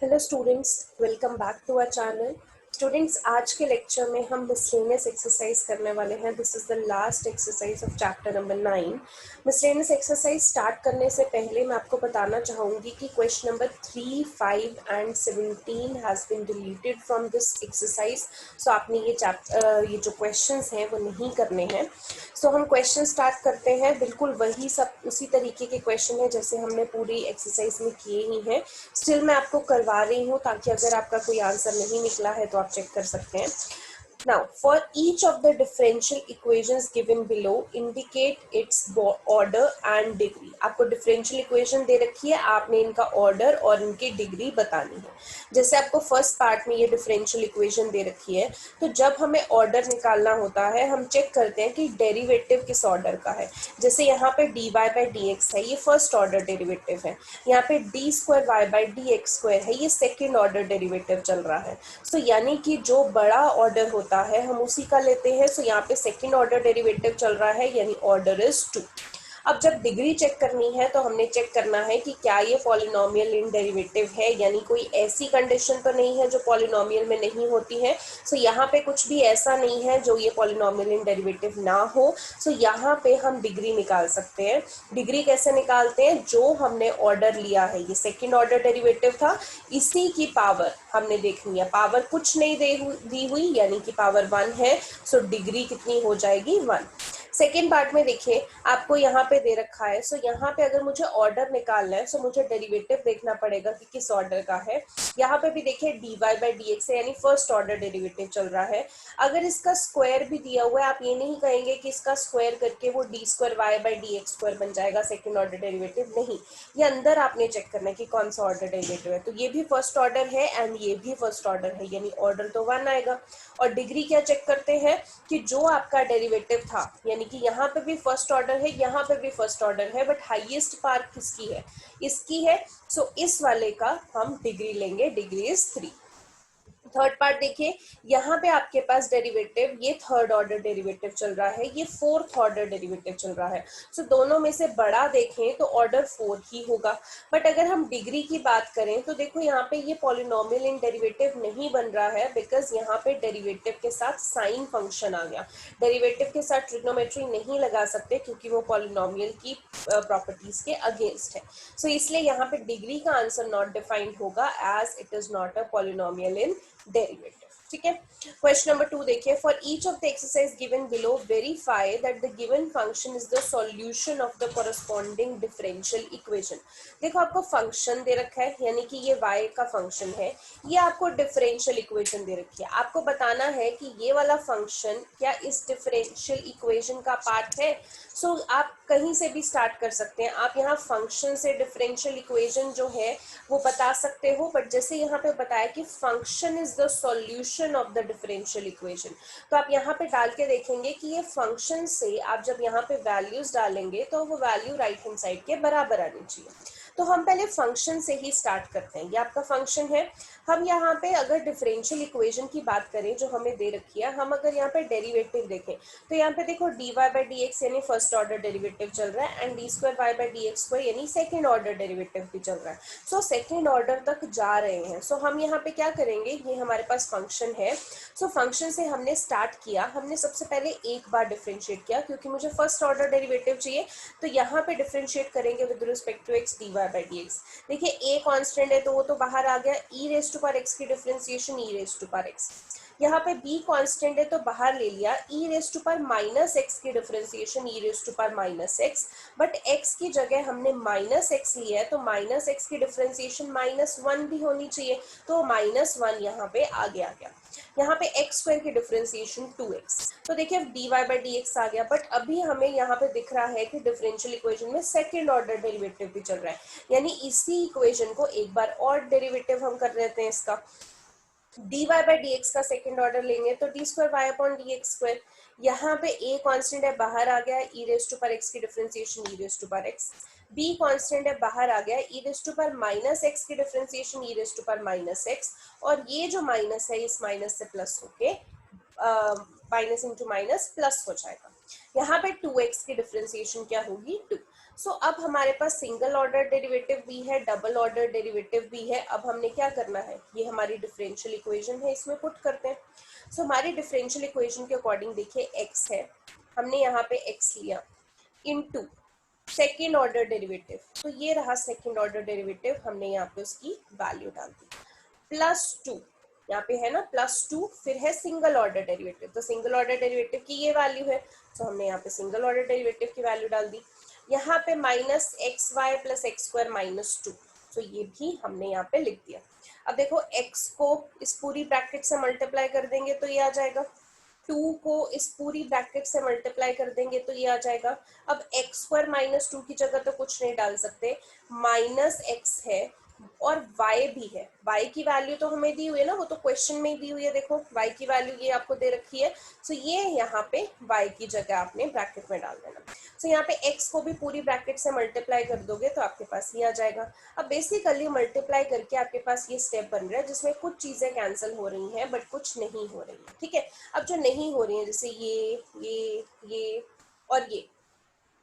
Hello students, welcome back to our channel. Students, आज के lecture में हम मिसलेनियस एक्सरसाइज करने वाले हैं। This is the last exercise of chapter number 9। Miscellaneous exercise start करने से पहले मैं आपको बताना चाहूँगी कि question number 3, 5 and 17 has been deleted from this exercise. So आपने ये जो क्वेश्चंस हैं वो नहीं करने हैं। सो हम क्वेश्चन स्टार्ट करते हैं। बिल्कुल वही सब उसी तरीके के क्वेश्चन है जैसे हमने पूरी एक्सरसाइज में किए ही हैं। स्टिल मैं आपको करवा रही हूँ ताकि अगर आपका कोई आंसर नहीं निकला है तो आप चेक कर सकते हैं। Now, for each of the differential equations given below, indicate its order and degree. आपको differential equation दे रखी है, आपने इनका order और इनकी degree बतानी है। जैसे आपको फर्स्ट पार्ट में ये differential equation दे रखी है, तो जब हमें order निकालना होता है, हम चेक करते हैं कि डेरिवेटिव किस ऑर्डर का है। जैसे यहाँ पे dy by dx है, ये फर्स्ट ऑर्डर डेरिवेटिव है। यहाँ पे d square y by dx square है, ये सेकेंड ऑर्डर डेरिवेटिव चल रहा है। सो यानी कि जो बड़ा ऑर्डर होता है हम उसी का लेते हैं। सो यहाँ पे सेकेंड ऑर्डर डेरिवेटिव चल रहा है, यानी ऑर्डर इज 2। अब जब डिग्री चेक करनी है तो हमने चेक करना है कि क्या ये पॉलिनोमियल इन डेरिवेटिव है, यानी कोई ऐसी कंडीशन तो नहीं है जो पॉलिनोमियल में नहीं होती है। सो यहाँ पे कुछ भी ऐसा नहीं है जो ये पॉलिनोमियल इन डेरिवेटिव ना हो। सो यहाँ पे हम डिग्री निकाल सकते हैं। डिग्री कैसे निकालते हैं? जो हमने ऑर्डर लिया है, ये सेकेंड ऑर्डर डेरिवेटिव था, इसी की पावर हमने देखनी है। पावर कुछ नहीं दी हुई, यानी कि पावर 1 है। सो डिग्री कितनी हो जाएगी? 1। सेकेंड पार्ट में देखिए, आपको यहाँ पे दे रखा है। सो यहाँ पे अगर मुझे ऑर्डर निकालना है, सो मुझे डेरिवेटिव देखना पड़ेगा कि किस ऑर्डर का है। यहाँ पे भी देखिए dy by dx है, यानी फर्स्ट ऑर्डर डेरिवेटिव चल रहा है। अगर इसका स्क्वायर भी दिया हुआ है, आप ये नहीं कहेंगे कि इसका स्क्वायर करके वो d square y by dx square बन जाएगा सेकेंड ऑर्डर डेरिवेटिव। नहीं, ये अंदर आपने चेक करना है कि कौन सा ऑर्डर डेरिवेटिव है। तो ये भी फर्स्ट ऑर्डर है एंड ये भी फर्स्ट ऑर्डर है, यानी ऑर्डर तो 1 आएगा। और डिग्री क्या चेक करते हैं कि जो आपका डेरिवेटिव था, यानी कि यहाँ पे भी फर्स्ट ऑर्डर है, यहाँ पे भी फर्स्ट ऑर्डर है, बट हाईएस्ट पावर किसकी है? इसकी है। सो इस वाले का हम डिग्री लेंगे, डिग्री इज 3। थर्ड पार्ट देखिए, यहाँ पे आपके पास डेरिवेटिव, ये थर्ड ऑर्डर डेरिवेटिव चल रहा है, ये फोर्थ ऑर्डर डेरिवेटिव चल रहा है। सो दोनों में से बड़ा देखें तो ऑर्डर 4 ही होगा। बट अगर हम डिग्री की बात करें तो देखो यहाँ पे ये पॉलिनोमियल इन डेरिवेटिव नहीं बन रहा है, बिकॉज यहाँ पे डेरिवेटिव के साथ साइन फंक्शन आ गया। डेरिवेटिव के साथ ट्रिग्नोमेट्री नहीं लगा सकते क्योंकि वो पॉलिनोमियल की प्रॉपर्टीज के अगेंस्ट है। सो इसलिए यहाँ पे डिग्री का आंसर नॉट डिफाइंड होगा, as it is not a polynomial in derivative. ठीक है। क्वेश्चन नंबर 2 देखिए, for each of the exercise given below verify that the given function is the solution of the corresponding differential equation. देखो आपको function दे रखा है, यानी कि ये y का फंक्शन है, ये आपको डिफरेंशियल इक्वेशन दे रखी है। आपको बताना है कि ये वाला फंक्शन क्या इस डिफरेंशियल इक्वेशन का पार्ट है। सो आप कहीं से भी स्टार्ट कर सकते हैं। आप यहाँ फंक्शन से डिफरेंशियल इक्वेशन जो है वो बता सकते हो, बट जैसे यहाँ पे बताया कि function is the solution of the differential equation, तो आप यहाँ पे डाल के देखेंगे कि ये फंक्शन से आप जब यहाँ पे वैल्यूज डालेंगे तो वो वैल्यू राइट हैंड साइड के बराबर आनी चाहिए। तो हम पहले फंक्शन से ही स्टार्ट करते हैं। ये आपका फंक्शन है। हम यहाँ पे अगर डिफरेंशियल इक्वेशन की बात करें जो हमें दे रखी है, हम अगर यहाँ पे डेरिवेटिव देखें तो यहाँ पे देखो dy by dx यानी फर्स्ट ऑर्डर डेरिवेटिव चल रहा है, and d square y by dx square यानी सेकेंड ऑर्डर डेरिवेटिव भी चल रहा है। सो सेकेंड ऑर्डर तक जा रहे हैं। सो हम यहाँ पे क्या करेंगे, ये हमारे पास फंक्शन है। सो फंक्शन से हमने स्टार्ट किया, हमने सबसे पहले एक बार डिफरेंशिएट किया क्योंकि मुझे फर्स्ट ऑर्डर डेरिवेटिव चाहिए। तो यहाँ पे डिफरेंशिएट करेंगे with respect to x dy by dx। देखिए a कांस्टेंट है तो वो तो बाहर आ गया, e raise to power x की differentiation e raise to power x। यहाँ पे b कांस्टेंट है तो बाहर ले लिया, e raise to power minus X की differentiation e raise to power minus X. But x की जगह हमने माइनस एक्स लिया है, तो माइनस एक्स की डिफरेंशिएशन -1 भी होनी चाहिए, तो -1 यहाँ पे आगे आ गया। यहाँ पे x स्क्वायर की डिफरेंशिएशन 2x, तो देखिए dy by dx आ गया। बट अभी हमें यहाँ पे दिख रहा है कि डिफरेंशियल इक्वेशन में सेकेंड ऑर्डर डेरिवेटिव भी चल रहा है, यानी इसी इक्वेशन को एक बार और डेरिवेटिव हम कर लेते हैं इसका। dy by dx का सेकेंड ऑर्डर लेंगे तो d square y upon dx square, यहाँ पे a कांस्टेंट है बाहर आ गया, e raise to power x की differentiation e raise to power x। b constant है बाहर आ गया, e raise to power minus x की differentiation e raise to power minus x। और ये जो माइनस है इस माइनस से प्लस होके माइनस इंटू माइनस प्लस हो जाएगा। यहाँ पे 2x की डिफरेंशिएशन क्या होगी? 2। सो अब हमारे पास सिंगल ऑर्डर डेरिवेटिव भी है, डबल ऑर्डर डेरिवेटिव भी है। अब हमने क्या करना है, ये हमारी डिफरेंशियल इक्वेशन है, इसमें पुट करते हैं। सो हमारी डिफरेंशियल इक्वेशन के अकॉर्डिंग देखिए x है, हमने यहाँ पे x लिया, इनटू सेकेंड ऑर्डर डेरिवेटिव, तो ये रहा सेकेंड ऑर्डर डेरिवेटिव, हमने यहाँ पे उसकी वैल्यू डाल दी, +2, यहाँ पे है ना +2, फिर है सिंगल ऑर्डर डेरिवेटिव, तो सिंगल ऑर्डर डेरिवेटिव की ये वैल्यू है, तो हमने यहाँ पे सिंगल ऑर्डर डेरिवेटिव की वैल्यू डाल दी। यहाँ पे -xy + x² -2, तो ये भी हमने यहाँ पे लिख दिया। अब देखो x को इस पूरी ब्रैकेट से मल्टीप्लाई कर देंगे तो ये आ जाएगा, 2 को इस पूरी ब्रैकेट से मल्टीप्लाई कर देंगे तो ये आ जाएगा। अब x² -2 की जगह तो कुछ नहीं डाल सकते, -x है और y भी है, y की वैल्यू तो हमें दी हुई है ना, वो तो क्वेश्चन में ही दी हुई है, देखो y की वैल्यू ये आपको दे रखी है, सो ये यहाँ पे y की जगह आपने ब्रैकेट में डाल देना। सो यहाँ पे x को भी पूरी ब्रैकेट से मल्टीप्लाई कर दोगे तो आपके पास ये आ जाएगा। अब बेसिकली मल्टीप्लाई करके आपके पास ये स्टेप बन रहा है जिसमें कुछ चीजें कैंसिल हो रही हैं बट कुछ नहीं हो रही है, ठीक है। अब जो नहीं हो रही है जैसे ये और ये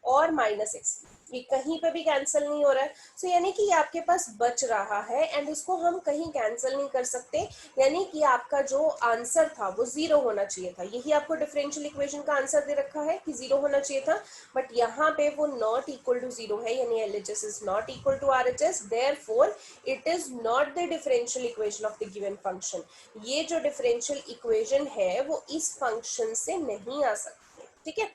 और -x, ये कहीं पे भी कैंसिल नहीं हो रहा है, सो यानी कि ये आपके पास बच रहा है एंड इसको हम कहीं कैंसिल नहीं कर सकते, यानी कि आपका जो आंसर था वो 0 होना चाहिए था। यही आपको डिफरेंशियल इक्वेशन का आंसर दे रखा है कि 0 होना चाहिए था, बट यहाँ पे वो नॉट इक्वल टू 0 है, यानी LHS is not equal to RHS, therefore it is not the differential equation of the given function. ये जो डिफरेंशियल इक्वेशन है वो इस फंक्शन से नहीं आ सकती, ठीक है।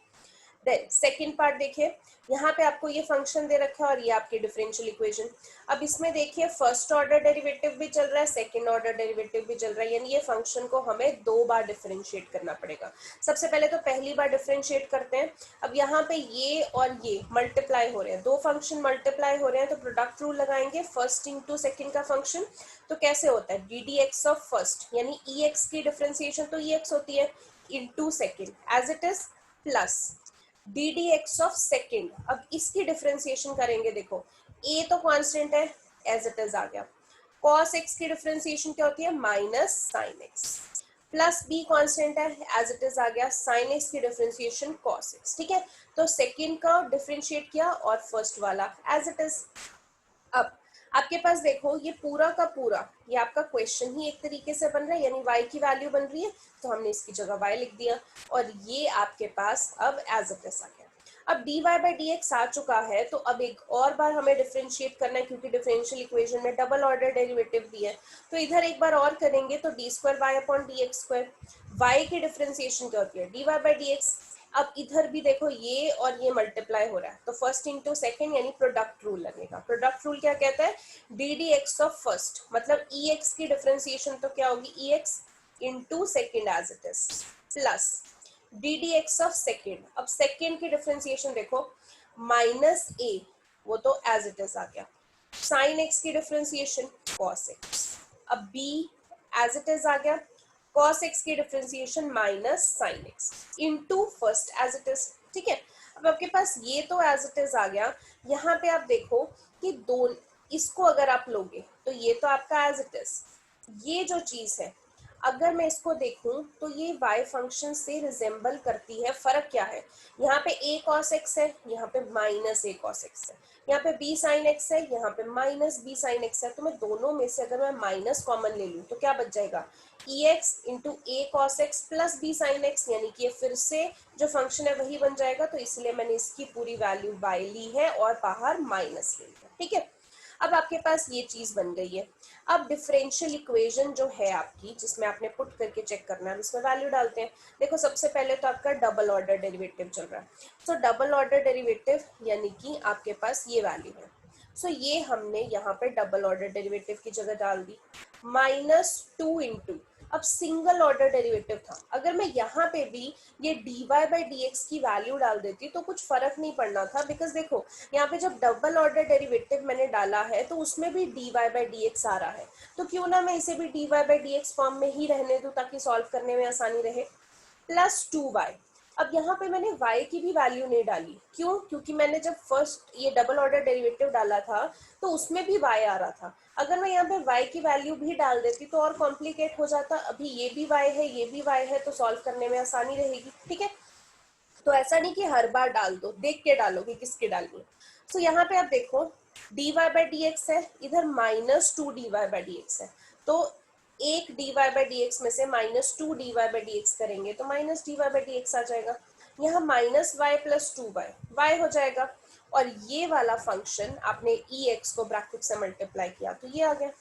देन सेकेंड पार्ट देखिए, यहाँ पे आपको ये फंक्शन दे रखा है और ये आपकी डिफरेंशियल इक्वेशन। अब इसमें देखिए फर्स्ट ऑर्डर डेरिवेटिव भी चल रहा है, सेकंड ऑर्डर डेरिवेटिव भी चल रहा है, यानी ये फंक्शन को हमें 2 बार डिफरेंशिएट करना पड़ेगा। सबसे पहले तो पहली बार डिफरेंशिएट करते हैं। अब यहाँ पे ये और ये मल्टीप्लाई हो रहे हैं, दो फंक्शन मल्टीप्लाई हो रहे हैं, तो प्रोडक्ट रूल लगाएंगे, फर्स्ट इंटू सेकेंड का फंक्शन। तो कैसे होता है, ddx ऑफ फर्स्ट यानी ex की डिफरेंशिएशन तो ex होती है, into second as it is, plus ddx of second. अब इसकी डिफरेंशिएशन करेंगे, देखो a तो कांस्टेंट है, एज इट इज आ गया, cos x की डिफरेंशिएशन क्या होती है, -sin x, plus b constant है, एज इट इज आ गया, sin x की डिफरेंशिएशन cos x, ठीक है। तो सेकेंड का डिफरेंशिएट किया और फर्स्ट वाला एज इट इज। अब आपके पास देखो ये पूरा का पूरा ये आपका क्वेश्चन ही एक तरीके से बन रहा है, यानी y की वैल्यू बन रही है, तो हमने इसकी जगह y लिख दिया और ये आपके पास अब एज इट इज आ गया। अब dy/dx आ चुका है, तो अब एक और बार हमें डिफरेंशिएट करना है, क्योंकि डिफरेंशियल इक्वेशन में डबल ऑर्डर डेरिवेटिव भी है, तो इधर एक बार और करेंगे, तो d2y/dx², y की डिफरेंशिएशन क्या होती है, dy/dx। अब इधर भी देखो ये और ये मल्टीप्लाई हो रहा है, तो फर्स्ट इंटू सेकेंड यानी प्रोडक्ट रूल लगेगा। प्रोडक्ट रूल क्या कहता है, ddx ऑफ फर्स्ट मतलब ex की डिफरेंशिएशन तो क्या होगी, ex into second as it is, plus ddx of second. अब सेकेंड की डिफरेंशिएशन देखो, -a वो तो एज इट इज आ गया, sin x की डिफरेंशिएशन cos x, अब b एज इट इज आ गया, cos x की differentiation -sin x into first as it is, ठीक है। अब आपके पास ये तो एज इट इज आ गया, यहाँ पे आप देखो कि दो, इसको अगर आप लोगे तो ये तो आपका एज इट इज, ये जो चीज है अगर मैं इसको देखूं तो ये y फंक्शन से रिजेंबल करती है। फर्क क्या है, यहाँ पे a cos x है, यहाँ पे -a cos x है, यहाँ पे b sin x है, यहाँ पे -b sin x है, तो मैं दोनों में से अगर मैं माइनस कॉमन ले लूं तो क्या बच जाएगा, ex into a cos x plus b sin x, यानी कि ये फिर से जो फंक्शन है वही बन जाएगा, तो इसलिए मैंने इसकी पूरी वैल्यू y ली है और बाहर माइनस ले लिया, ठीक है। अब आपके पास ये चीज बन गई है। अब डिफरेंशियल इक्वेशन जो है आपकी, जिसमें आपने पुट करके चेक करना है, उसमें वैल्यू डालते हैं। देखो सबसे पहले तो आपका डबल ऑर्डर डेरिवेटिव चल रहा है, तो डबल ऑर्डर डेरिवेटिव यानी कि आपके पास ये वैल्यू है, सो ये हमने यहाँ पे डबल ऑर्डर डेरिवेटिव की जगह डाल दी, -2 इंटू, अब सिंगल ऑर्डर डेरिवेटिव था, अगर मैं यहाँ पे भी ये dy/dx की वैल्यू डाल देती तो कुछ फर्क नहीं पड़ना था, बिकॉज देखो यहाँ पे जब डबल ऑर्डर डेरिवेटिव मैंने डाला है तो उसमें भी dy/dx आ रहा है, तो क्यों ना मैं इसे भी dy/dx फॉर्म में ही रहने दूं ताकि सॉल्व करने में आसानी रहे, +2y। अब यहाँ पे मैंने y की भी वैल्यू नहीं डाली, क्यों, क्योंकि मैंने जब फर्स्ट ये डबल ऑर्डर डेरिवेटिव डाला था तो उसमें भी y आ रहा था, अगर मैं यहाँ पे y की वैल्यू भी डाल देती तो और कॉम्प्लिकेट हो जाता। अभी ये भी y है, ये भी y है, तो सॉल्व करने में आसानी रहेगी, ठीक है। तो ऐसा नहीं कि हर बार डाल दो, देख के डालो कि किसके डालनी है। सो यहाँ पे आप देखो dy बाई डी एक्स है, इधर -2 dy बाई डी एक्स है, तो एक dy बाई डी एक्स में से -2 dy बाई डी एक्स करेंगे तो minus dy by D X आ जाएगा। यहाँ -y प्लस 2y y हो जाएगा, और ये वाला फंक्शन आपने ex को ब्रैकेट से मल्टीप्लाई किया तो ये आ गया।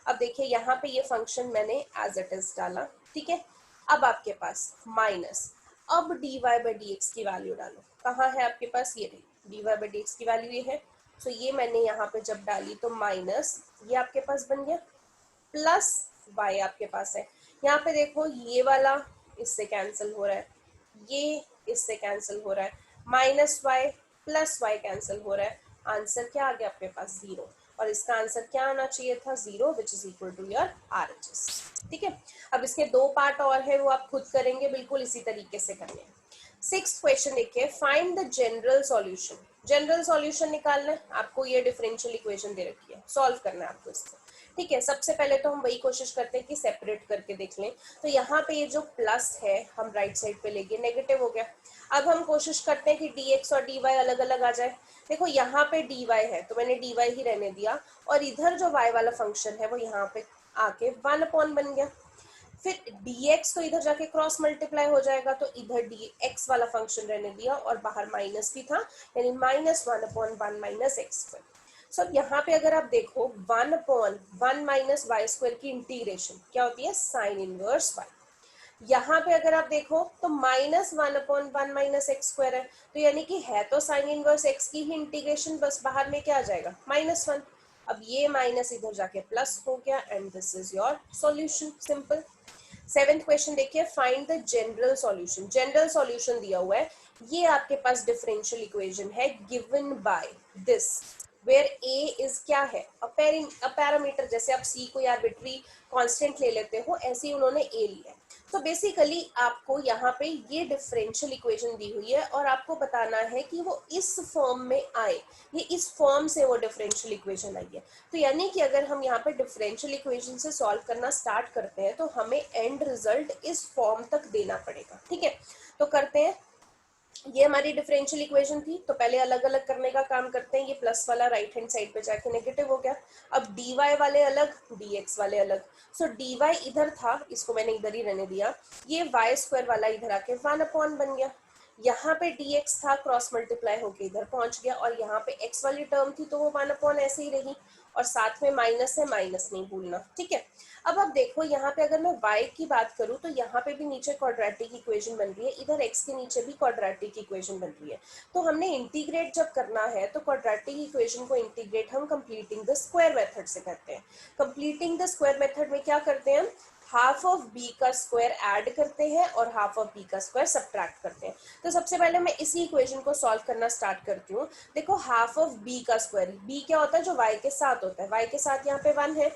अब देखिए यहाँ पे ये फंक्शन मैंने एज इट इज डाला, ठीक है। अब आपके पास माइनस, अब dy बाई डी एक्स की वैल्यू डालो, कहाँ है आपके पास, ये रही dy बाई डी एक्स की वैल्यू ये है। सो ये मैंने यहाँ पे जब डाली तो माइनस ये आपके पास बन गया, प्लस y आपके पास है। यहाँ पे देखो ये वाला इससे कैंसिल हो रहा है, ये इससे कैंसिल हो रहा है, -y प्लस y कैंसिल हो रहा है, आंसर क्या आ गया आपके पास 0, और इसका आंसर क्या आना चाहिए था 0 which is equal to your RHS। ठीक है, अब इसके दो पार्ट और है वो आप खुद करेंगे, बिल्कुल इसी तरीके से करने हैं। 6th क्वेश्चन देखिए, find the general solution. General solution निकालना है आपको, ये डिफरेंशियल इक्वेशन दे रखी है, सॉल्व करना है आपको इसको। ठीक है, सबसे पहले तो हम वही कोशिश करते हैं कि सेपरेट करके देख लें। तो यहाँ पे ये जो प्लस है हम राइट साइड पे लेंगे, नेगेटिव हो गया। अब हम कोशिश करते हैं कि dx और dy अलग अलग आ जाए। देखो यहाँ पे dy है तो मैंने dy ही रहने दिया, और इधर जो y वाला फंक्शन है वो यहाँ पे आके 1 बन गया। फिर dx तो इधर जाके क्रॉस मल्टीप्लाई हो जाएगा, तो इधर dx वाला फंक्शन रहने दिया, और बाहर माइनस भी था, यानी -1/1 माइनस एक्स स्क्वायर। सो अब यहाँ पे अगर आप देखो 1/1 माइनस वाई स्क्वायर की इंटीग्रेशन क्या होती है, साइन इनवर्स y। यहाँ पे अगर आप देखो तो -1/1 माइनस एक्स स्क्वायर है, तो यानी कि है तो साइन इनवर्स x की ही इंटीग्रेशन, बस बाहर में क्या आ जाएगा -1। अब ये माइनस इधर जाके प्लस हो गया, and this is your solution, simple. 7th question देखिए, find the general solution. General solution दिया हुआ है, ये आपके पास डिफरेंशियल इक्वेशन है given by this, where a is क्या है, पैरामीटर। जैसे आप c को या आर्बिट्री कांस्टेंट ले लेते हो, ऐसे ही उन्होंने a लिया है। तो बेसिकली आपको यहाँ पे ये डिफरेंशियल इक्वेशन दी हुई है, और आपको बताना है कि वो इस फॉर्म में आए, ये इस फॉर्म से वो डिफरेंशियल इक्वेशन आई है। तो यानी कि अगर हम यहाँ पे डिफरेंशियल इक्वेशन से सॉल्व करना स्टार्ट करते हैं तो हमें एंड रिजल्ट इस फॉर्म तक देना पड़ेगा। ठीक है, तो करते हैं। ये हमारी डिफरेंशियल इक्वेशन थी, तो पहले अलग अलग करने का काम करते हैं। ये प्लस वाला राइट हैंड साइड पे जाके नेगेटिव हो गया। अब dy वाले अलग, dx वाले अलग। सो dy इधर था, इसको मैंने इधर ही रहने दिया। ये y स्क्वायर वाला इधर आके 1 बन गया। यहाँ पे dx था, क्रॉस मल्टीप्लाई होके इधर पहुंच गया, और यहाँ पे x वाली टर्म थी तो वो 1 ऐसे ही रही, और साथ में माइनस है, माइनस नहीं भूलना। ठीक है, अब आप देखो यहाँ पे अगर मैं y की बात करूँ तो यहाँ पे भी नीचे क्वाड्रेटिक इक्वेशन बन रही है, इधर x के नीचे भी क्वाड्रेटिक इक्वेशन बन रही है। तो हमने इंटीग्रेट जब करना है तो क्वाड्रेटिक इक्वेशन को इंटीग्रेट हम कंप्लीटिंग द स्क्वायर मेथड से करते हैं। कंप्लीटिंग द स्क्वायर मेथड में क्या करते हैं हम, हाफ ऑफ b का स्क्वायर ऐड करते हैं और हाफ ऑफ b का स्क्वायर सब्ट्रैक्ट करते हैं। तो सबसे पहले मैं इसी इक्वेशन को सॉल्व करना स्टार्ट करती हूँ। देखो हाफ ऑफ b का स्क्वायर, b क्या होता है, जो y के साथ होता है, y के साथ यहाँ पे 1 है,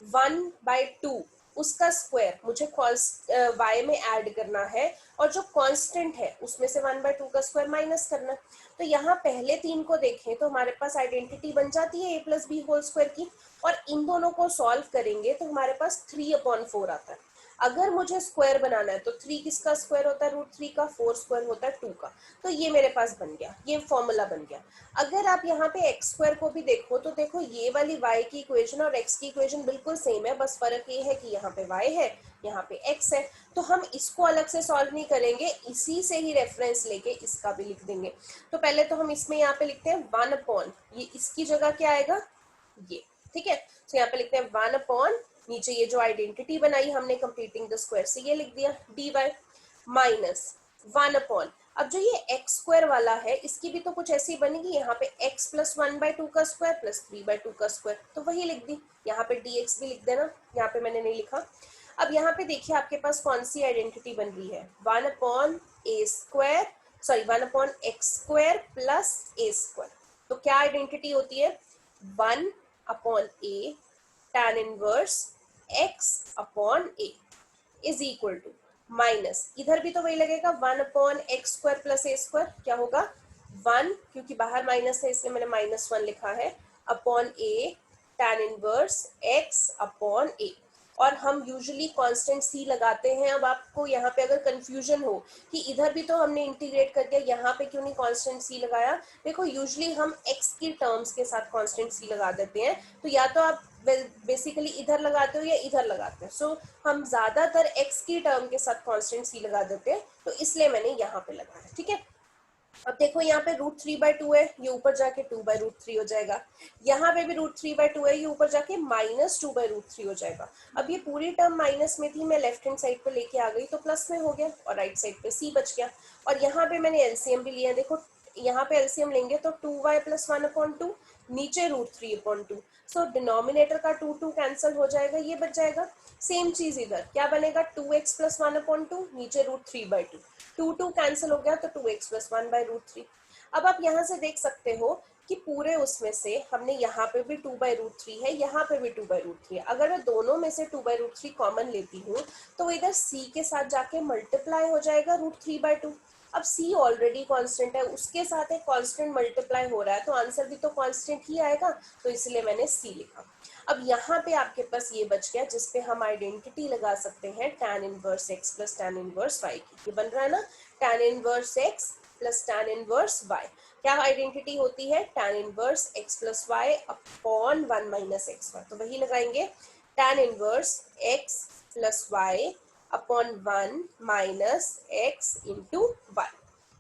1/2 उसका स्क्वायर मुझे y में ऐड करना है, और जो कांस्टेंट है उसमें से 1/2 का स्क्वायर माइनस करना। तो यहाँ पहले 3 को देखें तो हमारे पास आइडेंटिटी बन जाती है a plus b whole square की, और इन दोनों को सॉल्व करेंगे तो हमारे पास 3/4 आता है। अगर मुझे स्क्वायर बनाना है तो 3 किसका स्क्वायर होता है, √3 का, 4 स्क्वायर होता है 2 का। तो ये मेरे पास बन गया, ये फॉर्मूला बन गया। अगर आप यहाँ पे एक्स स्क्वायर को भी देखो तो देखो ये वाली y की इक्वेशन और x की इक्वेशन बिल्कुल सेम है, बस फर्क ये है कि यहाँ पे y है, यहाँ पे x है। तो हम इसको अलग से सॉल्व नहीं करेंगे, इसी से ही रेफरेंस लेके इसका भी लिख देंगे। तो पहले तो हम इसमें यहाँ पे लिखते हैं 1/, ये इसकी जगह क्या आएगा, ये। ठीक है, तो यहाँ पे लिखते हैं 1/, नीचे ये जो आइडेंटिटी बनाई हमने कंप्लीटिंग द स्क्वायर से, ये लिख दिया dy माइनस 1/, अब जो ये एक्स स्क्वायर वाला है इसकी भी तो कुछ ऐसी बनेगी, यहाँ पे x प्लस 1/2 का स्क्वायर प्लस 3/2 का स्क्वायर, तो वही लिख दी। यहाँ पे dx भी लिख देना, यहाँ पे मैंने नहीं लिखा। अब यहाँ पे देखिए आपके पास कौन सी आइडेंटिटी बन रही है, 1/x² प्लस a²। तो क्या आइडेंटिटी होती है, 1/a tan inverse x/a is equal to minus, इधर भी तो वही लगेगा 1/x² प्लस a², क्या होगा 1, क्योंकि बाहर माइनस है इसलिए मैंने -1 लिखा है, upon a tan inverse x/a। और हम यूजुअली कांस्टेंट सी लगाते हैं। अब आपको यहाँ पे अगर कंफ्यूजन हो कि इधर भी तो हमने इंटीग्रेट कर दिया, यहाँ पे क्यों नहीं कांस्टेंट सी लगाया, देखो यूजुअली हम एक्स की टर्म्स के साथ कांस्टेंट सी लगा देते हैं, तो या तो आप बेसिकली इधर लगाते हो या इधर लगाते हो। सो हम ज्यादातर एक्स की टर्म के साथ कांस्टेंट सी लगा देते हैं, तो इसलिए मैंने यहाँ पे लगाया। ठीक है, अब देखो यहाँ पे √3/2 है, ये ऊपर जाके 2/√3 हो जाएगा। यहाँ पे भी √3/2 है, ये ऊपर जाके -2/√3 हो जाएगा। अब ये पूरी टर्म माइनस में थी, मैं लेफ्ट हैंड साइड पे लेके आ गई तो प्लस में हो गया, और राइट साइड पे c बच गया। और यहाँ पे मैंने एलसीएम भी लिया, देखो यहाँ पे एलसीएम लेंगे तो 2y + 1/2, नीचे √3/2। सो डिनोमिनेटर का 2 कैंसिल हो जाएगा, ये बच जाएगा। सेम चीज इधर क्या बनेगा, 2x + 1/2, नीचे √3/2, 2 कैंसिल हो गया तो 2x + 1/√3। अब आप यहाँ से देख सकते हो कि पूरे उसमें से हमने यहाँ पे भी 2/√3 है, यहाँ पे भी 2/√3 है। अगर मैं दोनों में से 2/√3 कॉमन लेती हूँ तो इधर c के साथ जाके मल्टीप्लाई हो जाएगा √3/2। अब c ऑलरेडी कांस्टेंट है, उसके साथ एक कांस्टेंट मल्टीप्लाई हो रहा है, तो आंसर भी तो कांस्टेंट ही आएगा, तो इसलिए मैंने c लिखा। अब यहाँ पे आपके पास ये बच गया जिसपे हम आइडेंटिटी लगा सकते हैं tan inverse x + tan inverse y की। ये बन रहा है ना, tan inverse x + tan inverse y। क्या आइडेंटिटी होती है, tan inverse x + y upon 1 - xy। तो वही लगाएंगे, tan inverse x + y upon 1 - x × y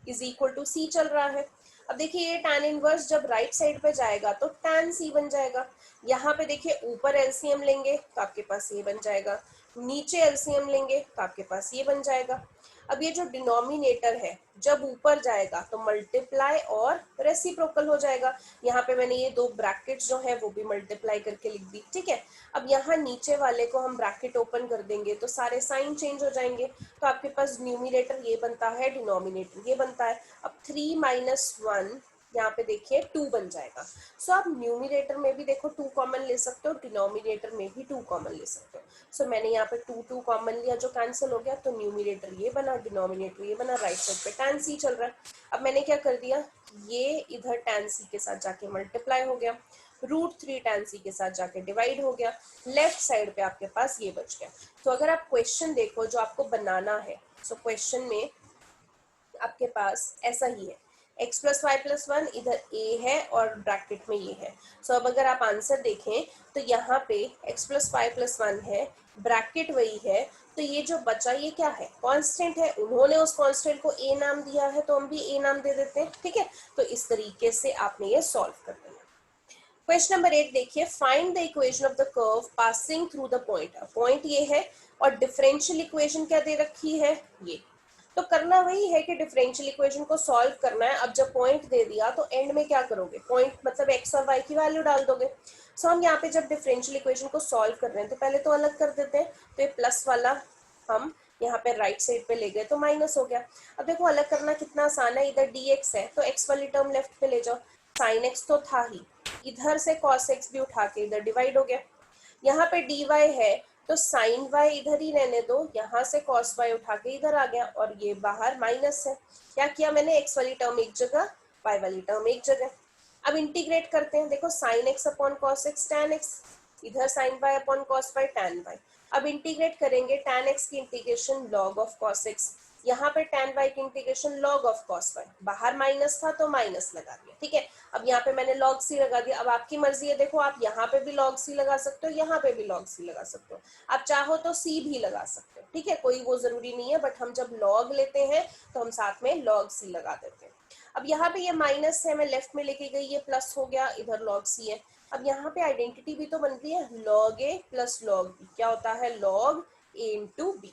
is equal to c चल रहा है। अब देखिए ये tan इनवर्स जब राइट साइड पे जाएगा तो tan c बन जाएगा। यहाँ पे देखिए ऊपर एलसीएम लेंगे तो आपके पास ये बन जाएगा, नीचे एलसीएम लेंगे तो आपके पास ये बन जाएगा। अब ये जो डिनोमिनेटर है जब ऊपर जाएगा तो मल्टीप्लाई और रेसिप्रोकल हो जाएगा। यहाँ पे मैंने ये दो ब्रैकेट्स जो है वो भी मल्टीप्लाई करके लिख दी। ठीक है, अब यहाँ नीचे वाले को हम ब्रैकेट ओपन कर देंगे तो सारे साइन चेंज हो जाएंगे, तो आपके पास न्यूमिनेटर ये बनता है, डिनोमिनेटर ये बनता है। अब 3 - 1 यहाँ पे देखिए 2 बन जाएगा। सो आप न्यूमिनेटर में भी देखो 2 कॉमन ले सकते हो, डिनोमिनेटर में भी 2 कॉमन ले सकते हो। सो मैंने यहाँ पे 2 कॉमन लिया जो कैंसिल हो गया, तो न्यूमिनेटर ये बना, डिनोमिनेटर ये बना, राइट साइड पे tan c चल रहा है। अब मैंने क्या कर दिया, ये इधर tan c के साथ जाके मल्टीप्लाई हो गया, √3 tan c के साथ जाके डिवाइड हो गया, लेफ्ट साइड पे आपके पास ये बच गया। तो अगर आप क्वेश्चन देखो जो आपको बनाना है, सो क्वेश्चन में आपके पास ऐसा ही है, x + y + 1 इधर a है और ब्रैकेट में ये है। सो अब अगर आप आंसर देखें तो यहाँ पे x + y + 1 है, ब्रैकेट वही है, तो ये जो बचा ये क्या है, कांस्टेंट है। उन्होंने उस कांस्टेंट को a नाम दिया है तो हम भी a नाम दे देते हैं। ठीक है, तो इस तरीके से आपने ये सॉल्व कर देना। क्वेश्चन नंबर 8 देखिए, find the equation of the curve passing through the point. Point ये है और डिफरेंशियल इक्वेशन क्या दे रखी है, ये। तो करना वही है कि डिफरेंशियल इक्वेशन को सॉल्व करना है। अब जब पॉइंट दे दिया तो एंड में क्या करोगे, पॉइंट मतलब एक्स और वाई की वैल्यू डाल दोगे। सो हम यहाँ पे जब डिफरेंशियल इक्वेशन को सॉल्व कर रहे हैं तो पहले तो अलग कर देते हैं, तो ये प्लस वाला हम यहाँ पे राइट साइड पे ले गए तो माइनस हो गया। अब देखो अलग करना कितना आसान है, इधर dx है तो x वाली टर्म लेफ्ट पे ले जाओ, sin x तो था ही, इधर से cos x भी उठा के इधर डिवाइड हो गया। यहाँ पे dy है तो sin y इधर ही रहने दो, यहाँ से cos y उठा के इधर आ गया, और ये बाहर माइनस है। क्या किया मैंने, x वाली टर्म एक जगह, y वाली टर्म एक जगह। अब इंटीग्रेट करते हैं, देखो sin x upon cos x tan x, इधर sin y upon cos y tan y। अब इंटीग्रेट करेंगे, tan x की integration log of cos x, यहाँ पे tan y की integration log of cos y, बाहर माइनस था तो माइनस लगा दिया। ठीक है, अब यहाँ पे मैंने log c लगा दिया। अब आपकी मर्जी है, देखो आप यहाँ पे भी log c लगा सकते हो, यहाँ पे भी log c लगा सकते हो, आप चाहो तो c भी लगा सकते हो। ठीक है, कोई वो जरूरी नहीं है, बट हम जब log लेते हैं तो हम साथ में log c लगा देते हैं। अब यहाँ पे ये माइनस है, मैं लेफ्ट में लेके गई, ये प्लस हो गया, इधर log c है। अब यहाँ पे आइडेंटिटी भी तो बनती है, log a + log b क्या होता है, log a × b।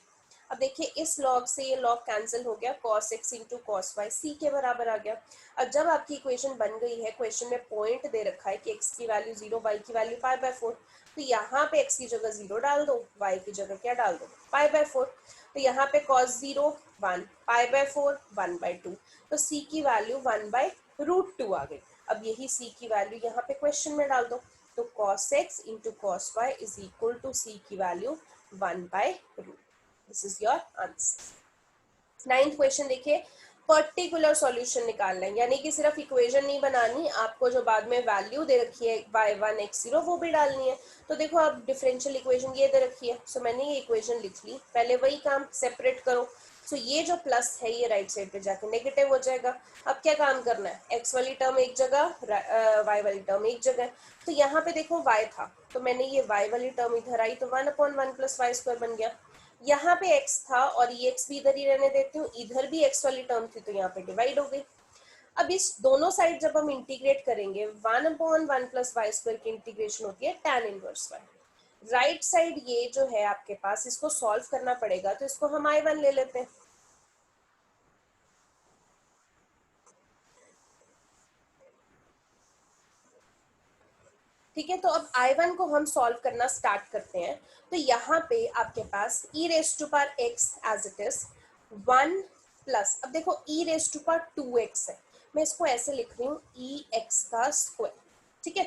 अब देखिए इस log से ये log कैंसिल हो गया, cos x × cos y c के बराबर आ गया। अब जब आपकी इक्वेशन बन गई है, क्वेश्चन में पॉइंट दे रखा है कि x की वैल्यू 0, y की वैल्यू π/4, तो यहाँ पे x की जगह 0 डाल दो, y की जगह क्या डाल दो, π/4। तो यहाँ पे cos 0 1, π/4 1/2, तो c की वैल्यू 1/√2 आ गई। अब यही c की वैल्यू यहाँ पे क्वेश्चन में डाल दो, तो cos x × cos y is equal to c की value 1/√2। This is your answer. 9th question देखिए, पर्टिकुलर सॉल्यूशन निकालना है, यानी कि सिर्फ इक्वेशन नहीं बनानी, आपको जो बाद में वैल्यू दे रखी है y1 x0 वो भी डालनी है। तो देखो अब डिफरेंशियल इक्वेशन ये दे रखी है, सो मैंने ये इक्वेशन लिख ली, पहले वही काम सेपरेट करो। सो ये जो प्लस है ये राइट साइड पे जाके नेगेटिव हो जाएगा। अब क्या काम करना है, एक्स वाली टर्म एक जगह, वाई वाली टर्म एक जगह। तो यहाँ पे देखो y था तो मैंने ये y वाली टर्म इधर आई तो 1/1 + y² बन गया। यहाँ पे x था और ये x भी इधर ही रहने देती हूँ, इधर भी x वाली टर्म थी तो यहाँ पे डिवाइड हो गई। अब इस दोनों साइड जब हम इंटीग्रेट करेंगे 1/1 + y² की इंटीग्रेशन होती है tan inverse y। Right side ये जो है आपके पास, इसको सॉल्व करना पड़ेगा तो इसको हम I1 ले लेते हैं। ठीक है, तो अब I1 को हम सॉल्व करना स्टार्ट करते हैं। तो यहाँ पे आपके पास e⁻x as it is 1 plus, अब देखो e⁻2x है, मैं इसको ऐसे लिख रही हूँ e(x²). ठीक है,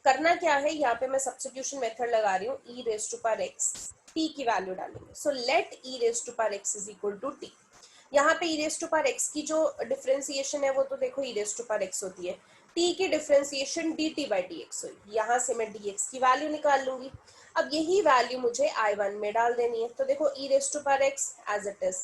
करना क्या है, यहाँ पे मैं सब्स्टिट्यूशन मेथड लगा रही हूँ, e⁻x t की वैल्यू डालेंगे। So let e⁻x is equal to t। यहाँ पे e⁻x की जो डिफरेंशिएशन है वो तो देखो e⁻x होती है, t की डिफरेंशिएशन dt/dx होगी, यहाँ से मैं dx की वैल्यू निकाल लूंगी। अब यही वैल्यू मुझे I1 में डाल देनी है। तो देखो e⁻x as it is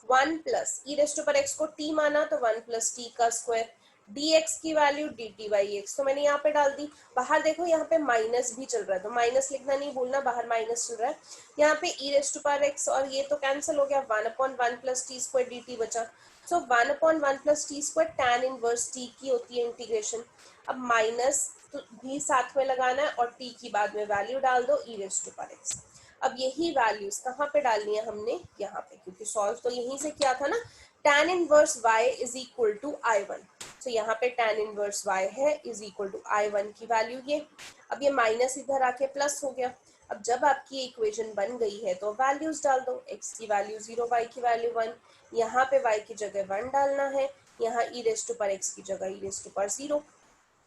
1 plus e⁻x को t माना तो 1 + t² dx की वैल्यू dt/x, तो मैंने यहाँ पे डाल दी। बाहर देखो यहाँ पे माइनस भी चल रहा है तो माइनस लिखना नहीं भूलना, बाहर माइनस चल रहा है। यहाँ पे e⁻x और ये तो कैंसिल हो गया, 1/1 + t² dt बचा। सो 1/1 + t² tan इनवर्स t की होती है इंटीग्रेशन। अब माइनस तो भी साथ में लगाना है और t की बाद में वैल्यू डाल दो e⁻x। अब यही वैल्यूज कहाँ पे डालनी है हमने, यहाँ पे, क्योंकि सॉल्व तो यहीं से किया था ना। tan inverse y is equal to I1, तो यहाँ पे tan इनवर्स y है इज इक्वल टू I1 की वैल्यू ये। अब ये माइनस इधर आके प्लस हो गया। अब जब आपकी इक्वेशन बन गई है तो वैल्यूज डाल दो, x की वैल्यू 0, y की वैल्यू 1, यहाँ पे y की जगह 1 डालना है, यहाँ e⁻x की जगह e⁻0।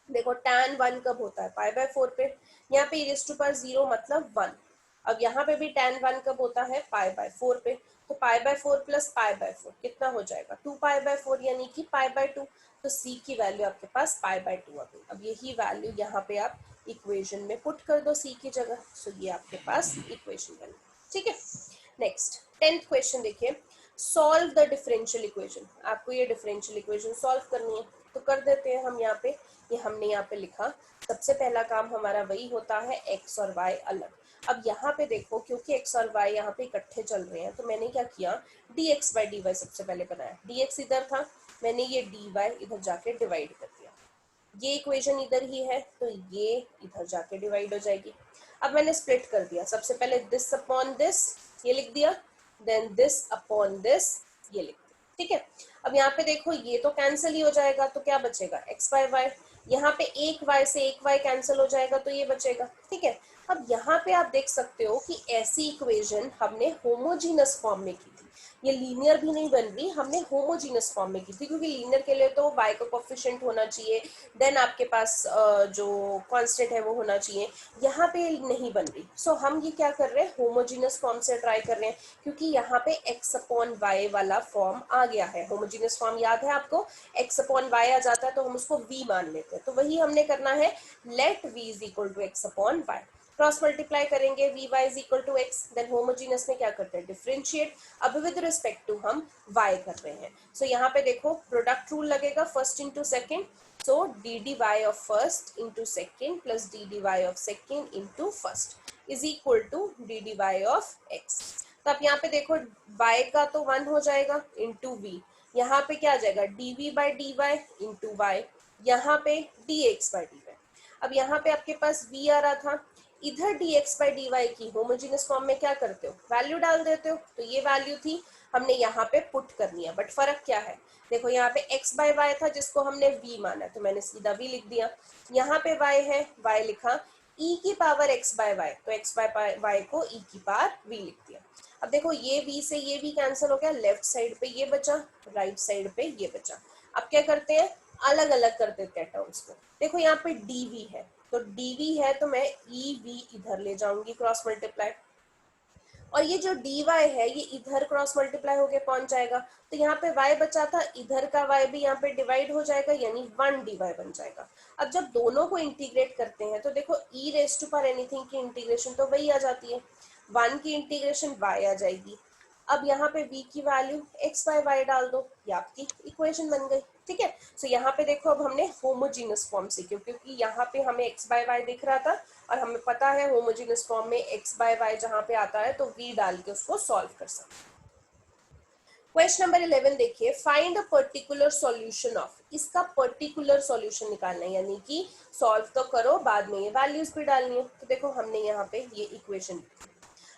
देखो tan 1 कब होता है, π/4 पे, यहाँ पे e⁻0 मतलब 1। अब यहाँ पे भी tan 1 कब होता है, π/4 पे, तो π/4 + π/4 कितना हो जाएगा, 2π/4 यानी कि π/2। तो c की वैल्यू आपके पास π/2 आ गई। अब यही वैल्यू यहाँ पे आप इक्वेशन में पुट कर दो c की जगह, सो ये आपके पास इक्वेशन बन गई। ठीक है, नेक्स्ट 10th क्वेश्चन देखिए, सॉल्व द डिफरेंशियल इक्वेशन। आपको ये डिफरेंशियल इक्वेशन सॉल्व करनी है तो कर देते हैं हम यहाँ पे। ये हमने यहाँ पे लिखा, सबसे पहला काम हमारा वही होता है, x और y अलग। अब यहाँ पे देखो क्योंकि x और y यहाँ पे इकट्ठे चल रहे हैं तो मैंने क्या किया, dx/dy सबसे पहले बनाया। dx इधर था, मैंने ये dy इधर जाके डिवाइड कर दिया। ये इक्वेशन इधर ही है तो ये इधर जाके डिवाइड हो जाएगी। अब मैंने स्प्लिट कर दिया, सबसे पहले दिस अपॉन दिस ये लिख दिया, देन दिस अपॉन दिस ये लिख दिया। ठीक है, अब यहाँ पे देखो ये तो कैंसिल ही हो जाएगा तो क्या बचेगा, x/y। यहाँ पे एक y से एक y कैंसिल हो जाएगा तो ये बचेगा। ठीक है, अब यहाँ पे आप देख सकते हो कि ऐसी इक्वेशन हमने होमोजीनस फॉर्म में की थी, ये लीनियर भी नहीं बन रही, हमने होमोजीनस फॉर्म में की थी, क्योंकि लीनियर के लिए तो y का कोफिशिएंट होना चाहिए, देन आपके पास जो कांस्टेंट है वो होना चाहिए, यहाँ पे नहीं बन रही। सो हम ये क्या कर रहे हैं, होमोजीनस फॉर्म से ट्राई कर रहे हैं, क्योंकि यहाँ पे x/y वाला फॉर्म आ गया है। होमोजीनस फॉर्म याद है आपको, x/y आ जाता है तो हम उसको v मान लेते हैं, तो वही हमने करना है, let v is equal to x/y। Cross multiply करेंगे, vy is equal to x, then homogeneous में क्या करते हैं, डिफरेंशिएट। अब विद रिस्पेक्ट टू हम y कर रहे हैं। सो यहाँ पे देखो प्रोडक्ट रूल लगेगा, first into second, so dy of first into second plus dy of second into first is equal to dy of x। तो आप यहाँ पे देखो y का तो 1 हो जाएगा इंटू v, यहाँ पे क्या आ जाएगा dv/dy इंटू y, यहाँ पे dx/dy। अब यहाँ पे आपके पास v आ रहा था, इधर dx/dy की होमोजेनियस फॉर्म में क्या करते हो, वैल्यू डाल देते हो, तो ये वैल्यू थी, हमने यहाँ पे पुट करनी है। बट फर्क क्या है, देखो यहाँ पे x/y था जिसको हमने v माना तो मैंने सीधा v लिख दिया, यहाँ पे y है, y लिखा e⁻ x/y, तो x/y को e⁻v लिख दिया। अब देखो ये v से ये v कैंसिल हो गया, लेफ्ट साइड पे ये बचा, राइट साइड पे ये बचा। अब क्या करते हैं, अलग अलग कर देते हैं टर्म्स को। देखो यहाँ पे dv है तो dv है तो मैं ev इधर ले जाऊंगी क्रॉस मल्टीप्लाई, और ये जो dy है ये इधर क्रॉस मल्टीप्लाई होके पहुंच जाएगा, तो यहाँ पे y बचा था, इधर का y भी यहाँ पे डिवाइड हो जाएगा, यानी 1 dy बन जाएगा। अब जब दोनों को इंटीग्रेट करते हैं तो देखो e raise to power anything की इंटीग्रेशन तो वही आ जाती है, 1 की इंटीग्रेशन y आ जाएगी। अब यहाँ पे v की वैल्यू x बाय y डाल दो, ये आपकी इक्वेशन बन गई। ठीक है, सो यहाँ पे देखो अब हमने होमोजीनस फॉर्म सीखी, क्योंकि यहाँ पे हमें x बाय y दिख रहा था और हमें पता है होमोजीनस फॉर्म में x बाय y जहाँ पे आता है तो v डाल के उसको सॉल्व कर सकते हैं। क्वेश्चन नंबर 11 देखिए, find a particular solution of, इसका पर्टिकुलर सॉल्यूशन निकालना है, यानी कि सॉल्व तो करो बाद में ये वैल्यूज भी डालनी है। तो देखो हमने यहाँ पे ये इक्वेशन लिखी।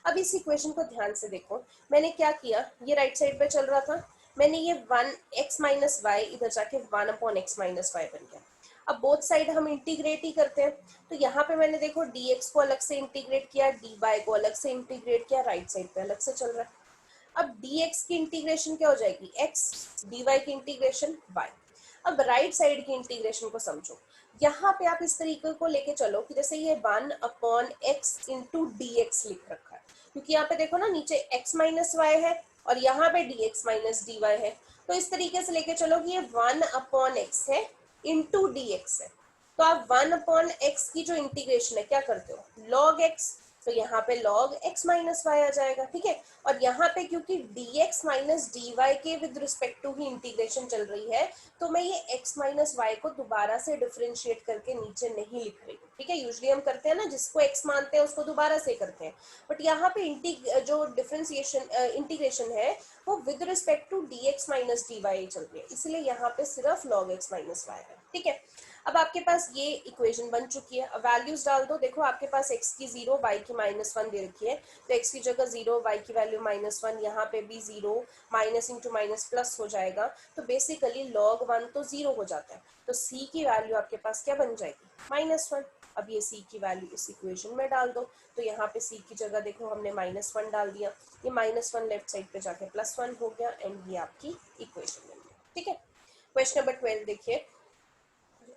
अब इस इक्वेशन को ध्यान से देखो, मैंने क्या किया, ये राइट साइड पे चल रहा था, मैंने ये 1x माइनस वाई इधर जाके 1/x माइनस वाई बन गया। अब बोथ साइड हम इंटीग्रेट ही करते हैं, तो यहाँ पे मैंने देखो dx को अलग से इंटीग्रेट किया, dy को अलग से इंटीग्रेट किया, राइट साइड पे अलग से चल रहा है। अब dx की इंटीग्रेशन क्या हो जाएगी x, dy की इंटीग्रेशन y। अब राइट साइड की इंटीग्रेशन को समझो, यहाँ पे आप इस तरीके को लेके चलो कि जैसे ये 1/x इंटू dx लिख रखा है, क्योंकि यहाँ पे देखो ना नीचे x माइनस वाई है और यहाँ पे dx माइनस dy है, तो इस तरीके से लेके चलो कि ये 1/x है इंटू dx है। तो आप 1/x की जो इंटीग्रेशन है क्या करते हो, log x, तो यहाँ पे log x माइनस वाई आ जाएगा। ठीक है, और यहाँ पे क्योंकि dx माइनस dy के विद रिस्पेक्ट टू ही इंटीग्रेशन चल रही है, तो मैं ये x माइनस वाई को दोबारा से डिफरेंशिएट करके नीचे नहीं लिख रही हूँ। ठीक है, यूजुअली हम करते हैं ना, जिसको x मानते हैं उसको दोबारा से करते हैं, बट यहाँ पे जो डिफरेंशिएशन इंटीग्रेशन है वो with respect to dx minus dy चल रही है, इसलिए यहाँ पे सिर्फ log x माइनस वाई है। ठीक है, अब आपके पास ये इक्वेशन बन चुकी है, अब वैल्यूज डाल दो। देखो आपके पास x की 0, y की -1 दे रखी है, तो x की जगह 0, y की वैल्यू -1, यहाँ पे भी 0, माइनस इंटू माइनस प्लस हो जाएगा, तो बेसिकली log 1 तो 0 हो जाता है, तो c की वैल्यू आपके पास क्या बन जाएगी, -1। अब ये c की वैल्यू इस इक्वेशन में डाल दो, तो यहाँ पे c की जगह देखो हमने -1 डाल दिया, ये -1 लेफ्ट साइड पे जाके +1 हो गया, एंड ये आपकी इक्वेशन बन गई। ठीक है, क्वेश्चन नंबर 12 देखिए,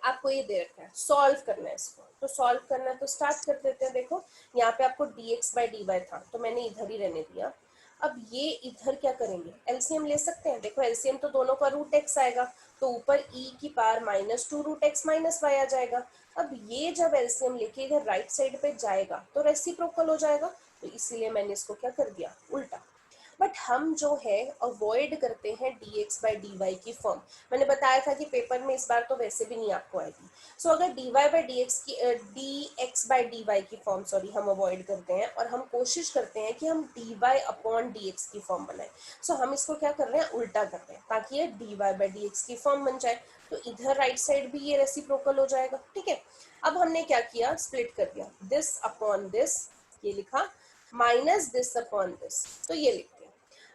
आपको ये दे रखा है, सॉल्व करना है इसको, तो सॉल्व करना है तो स्टार्ट कर देते हैं। देखो यहाँ पे आपको dx बाई dy था, तो मैंने इधर ही रहने दिया। अब ये इधर क्या करेंगे, एलसीएम ले सकते हैं। देखो एलसीएम तो दोनों का रूट x आएगा, तो ऊपर e की power -2 root x minus Y आ जाएगा। अब ये जब एलसीएम लेके इधर राइट साइड पे जाएगा तो रेसिप्रोकल हो जाएगा, तो इसीलिए मैंने इसको क्या कर दिया, उल्टा। बट हम जो है अवॉइड करते हैं dx बाई dy की फॉर्म, मैंने बताया था कि पेपर में इस बार तो वैसे भी नहीं आपको आएगी। सो अगर dy बाई dx की dx बाई dy की फॉर्म सॉरी हम अवॉइड करते हैं और हम कोशिश करते हैं कि हम dy अपॉन dx की फॉर्म बनाए। सो हम इसको क्या कर रहे हैं, उल्टा कर रहे हैं, ताकि ये dy बाई dx की फॉर्म बन जाए, तो इधर राइट साइड भी ये रेसिप्रोकल हो जाएगा। ठीक है, अब हमने क्या किया, स्प्लिट कर दिया, दिस अपॉन दिस ये लिखा, माइनस दिस अपॉन दिस, तो ये लिखते हैं।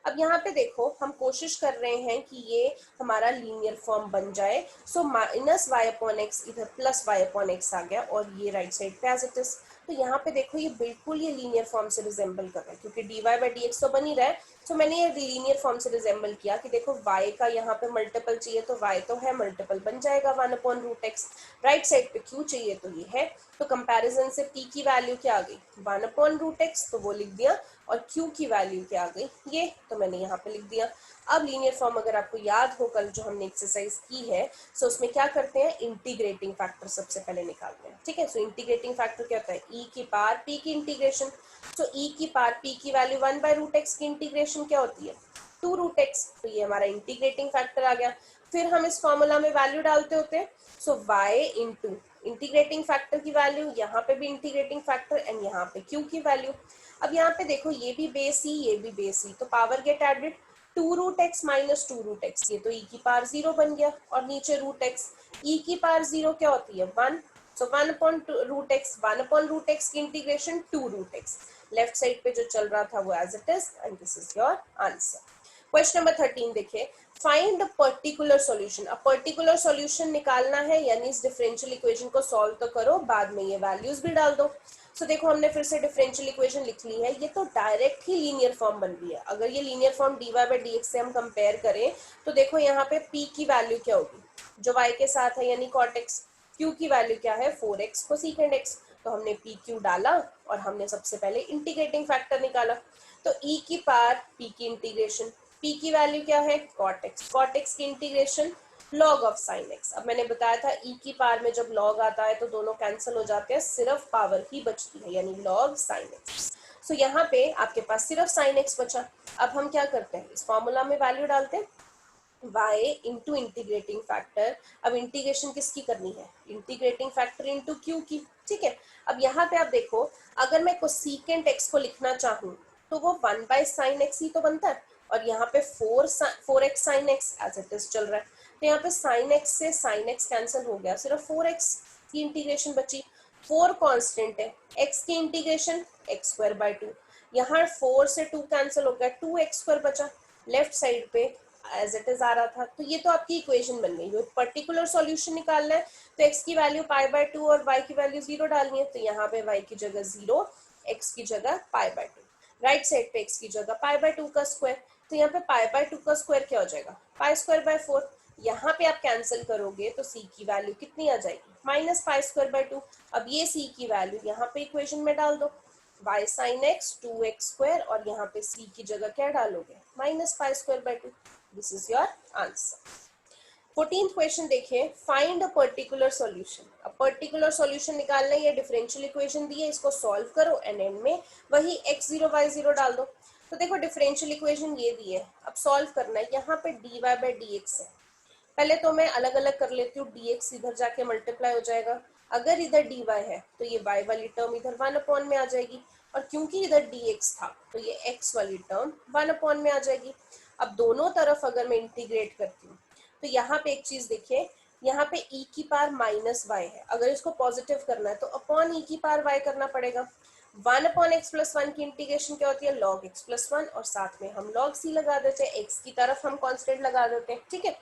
अब यहाँ पे देखो हम कोशिश कर रहे हैं कि ये हमारा लीनियर फॉर्म बन जाए, so minus y upon x इधर प्लस वाई अपॉन एक्स आ गया, और ये राइट साइड पे एज इट इज। तो यहाँ पे देखो ये बिल्कुल ये लीनियर फॉर्म से रिजेंबल कर रहा है, क्योंकि dy बाई डी एक्स तो बन ही रहा है, तो मैंने ये लीनियर फॉर्म से रिजेंबल किया कि देखो y का यहाँ पे मल्टीपल चाहिए, तो y तो है, मल्टीपल बन जाएगा 1/√x। राइट साइड पे q चाहिए, तो ये है, तो कंपैरिजन से p की वैल्यू क्या आ गई, 1/√x, तो वो लिख दिया, और q की वैल्यू क्या आ गई, ये, तो मैंने यहाँ पे लिख दिया। अब लीनियर फॉर्म अगर आपको याद हो कल जो हमने एक्सरसाइज की है, सो उसमें क्या करते हैं, इंटीग्रेटिंग फैक्टर सबसे पहले निकालते हैं। ठीक है, सो इंटीग्रेटिंग फैक्टर क्या होता है, e की पावर p की इंटीग्रेशन, सो e की पावर p की वैल्यू 1/√x की इंटीग्रेशन क्या होती है, 2√x, तो ये हमारा इंटीग्रेटिंग फैक्टर आ गया। फिर हम इस फॉर्मूला में वैल्यू डालते होते हैं, सो y इंटू इंटीग्रेटिंग फैक्टर की वैल्यू, यहाँ पे भी इंटीग्रेटिंग फैक्टर, एंड यहाँ पे q की वैल्यू। अब यहाँ पे देखो ये भी बेस ही, ये भी बेस ही, तो power gate added, 2√x minus 2√x, ये तो e की पावर 0 बन गया, और नीचे √x, e की पावर 0 क्या होती है, 1, सो 1/√x, 1/√x की इंटीग्रेशन 2√x, लेफ्ट साइड पे जो चल रहा था वो as it is, and this is your answer. Question number 13 देखिए, फाइंड पर्टिकुलर सॉल्यूशन। अब पर्टिकुलर सॉल्यूशन निकालना है, यानी इस डिफरेंशियल इक्वेशन को सॉल्व तो करो, बाद में ये वैल्यूज भी डाल दो। सो देखो हमने फिर से डिफरेंशियल इक्वेशन लिख ली है, ये तो डायरेक्ट ही लीनियर फॉर्म बन रही है। अगर ये linear form dy by dx से हम कंपेयर करें, तो देखो यहाँ पे p की वैल्यू क्या होगी, जो y के साथ है यानी cot x, q की वैल्यू क्या है 4x कोसेकेंड x, तो हमने पी क्यू डाला और हमने सबसे पहले इंटीग्रेटिंग फैक्टर निकाला। तो ई की पावर पी की इंटीग्रेशन, पी की वैल्यू क्या है कॉट एक्स, कॉट एक्स की integration log of sine x. अब मैंने बताया था ई की पावर में जब लॉग आता है तो दोनों कैंसिल हो जाते हैं, सिर्फ पावर ही बचती है यानी लॉग साइन एक्स। सो यहाँ पे आपके पास सिर्फ साइन एक्स बचा। अब हम क्या करते हैं, इस फॉर्मूला में वैल्यू डालते हैं y इंटू इंटीग्रेटिंग फैक्टर। अब इंटीग्रेशन किसकी करनी है, इंटीग्रेटिंग फैक्टर इंटू क्यू की, ठीक है। अब यहाँ पे आप देखो, अगर मैं कोसेकेंट x को लिखना चाहूँ तो वो 1/sin x ही तो बनता है, और यहाँ पे 4x sin x as it is चल रहा है। तो यहाँ पे sin x से sin x कैंसिल हो गया, सिर्फ 4x की इंटीग्रेशन बची। 4 कांस्टेंट है, x की इंटीग्रेशन x²/2, यहाँ 4 से 2 कैंसिल हो गया, 2x² बचा। लेफ्ट साइड पे एज इट इज आ रहा था। तो ये तो आपकी इक्वेशन बन गई। पर्टिकुलर सॉल्यूशन निकालना है तो x की वैल्यू π/2 और y की वैल्यू 0 डालनी है। तो यहाँ पे y की जगह 0, x की जगह π/2, राइट साइड पे x की जगह π/2 का स्क्वायर। तो यहाँ पे π/2 का स्क्वायर क्या हो जाएगा, π²/4। यहाँ पे आप कैंसिल करोगे तो c की वैल्यू कितनी आ जाएगी, -π²/2। अब ये c की वैल्यू यहाँ पे इक्वेशन में डाल दो, y sin x 2x² और यहाँ पे c की जगह क्या डालोगे, -π²/2। This is your answer. 14th question देखिए, फाइंड अ पर्टिकुलर सॉल्यूशन। अब पर्टिकुलर सॉल्यूशन निकालना है, ये डिफरेंशियल इक्वेशन दी है, इसको सॉल्व करो एंड एंड में वही x0 y0 डाल दो। तो देखो डिफरेंशियल इक्वेशन ये दी है, अब सॉल्व करना है। यहाँ पे dy/dx है, पहले तो मैं अलग अलग कर लेती हूँ, dx इधर जाके मल्टीप्लाई हो जाएगा। अगर इधर dy है तो ये y वाली टर्म इधर 1 में आ जाएगी, और क्योंकि इधर dx था तो ये x वाली टर्म 1 में आ जाएगी। अब दोनों तरफ अगर मैं इंटीग्रेट करती हूँ तो यहाँ पे एक चीज देखिए, यहाँ पे e की पावर -y है, अगर इसको पॉजिटिव करना है तो अपॉन e की पावर y करना पड़ेगा। 1/x+1 की इंटीग्रेशन क्या होती है, log x+1, और साथ में हम log c लगा देते हैं, x की तरफ हम कांस्टेंट लगा देते हैं, ठीक है।